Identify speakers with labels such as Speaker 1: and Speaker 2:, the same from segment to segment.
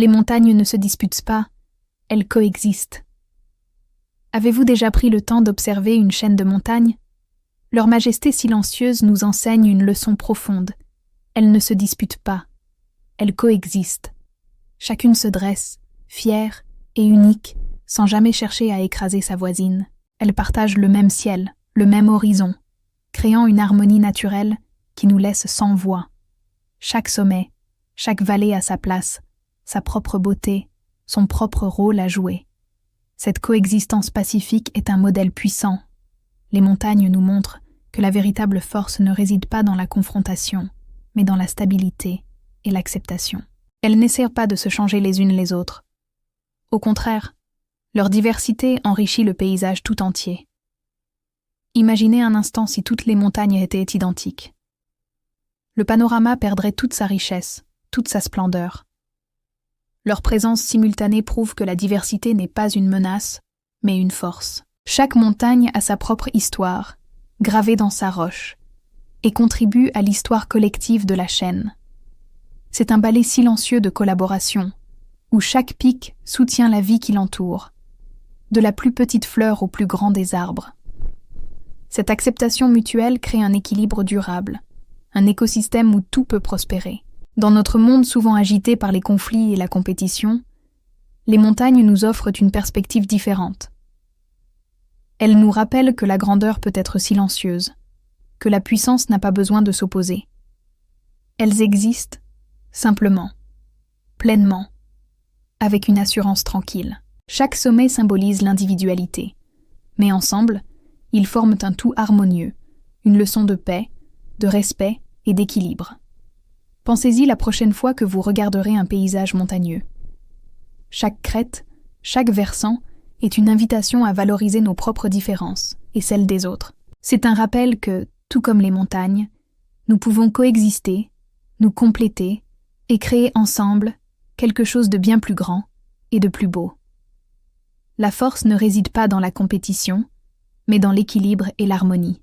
Speaker 1: Les montagnes ne se disputent pas, elles coexistent. Avez-vous déjà pris le temps d'observer une chaîne de montagnes? Leur majesté silencieuse nous enseigne une leçon profonde. Elles ne se disputent pas, elles coexistent. Chacune se dresse, fière et unique, sans jamais chercher à écraser sa voisine. Elles partagent le même ciel, le même horizon, créant une harmonie naturelle qui nous laisse sans voix. Chaque sommet, chaque vallée a sa place, sa propre beauté, son propre rôle à jouer. Cette coexistence pacifique est un modèle puissant. Les montagnes nous montrent que la véritable force ne réside pas dans la confrontation, mais dans la stabilité et l'acceptation. Elles n'essaient pas de se changer les unes les autres. Au contraire, leur diversité enrichit le paysage tout entier. Imaginez un instant si toutes les montagnes étaient identiques. Le panorama perdrait toute sa richesse, toute sa splendeur. Leur présence simultanée prouve que la diversité n'est pas une menace, mais une force. Chaque montagne a sa propre histoire, gravée dans sa roche, et contribue à l'histoire collective de la chaîne. C'est un ballet silencieux de collaboration, où chaque pic soutient la vie qui l'entoure, de la plus petite fleur au plus grand des arbres. Cette acceptation mutuelle crée un équilibre durable, un écosystème où tout peut prospérer. Dans notre monde souvent agité par les conflits et la compétition, les montagnes nous offrent une perspective différente. Elles nous rappellent que la grandeur peut être silencieuse, que la puissance n'a pas besoin de s'opposer. Elles existent, simplement, pleinement, avec une assurance tranquille. Chaque sommet symbolise l'individualité, mais ensemble, ils forment un tout harmonieux, une leçon de paix, de respect et d'équilibre. Pensez-y la prochaine fois que vous regarderez un paysage montagneux. Chaque crête, chaque versant est une invitation à valoriser nos propres différences et celles des autres. C'est un rappel que, tout comme les montagnes, nous pouvons coexister, nous compléter et créer ensemble quelque chose de bien plus grand et de plus beau. La force ne réside pas dans la compétition, mais dans l'équilibre et l'harmonie.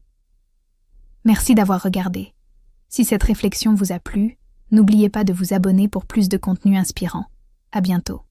Speaker 1: Merci d'avoir regardé. Si cette réflexion vous a plu, n'oubliez pas de vous abonner pour plus de contenu inspirant. À bientôt.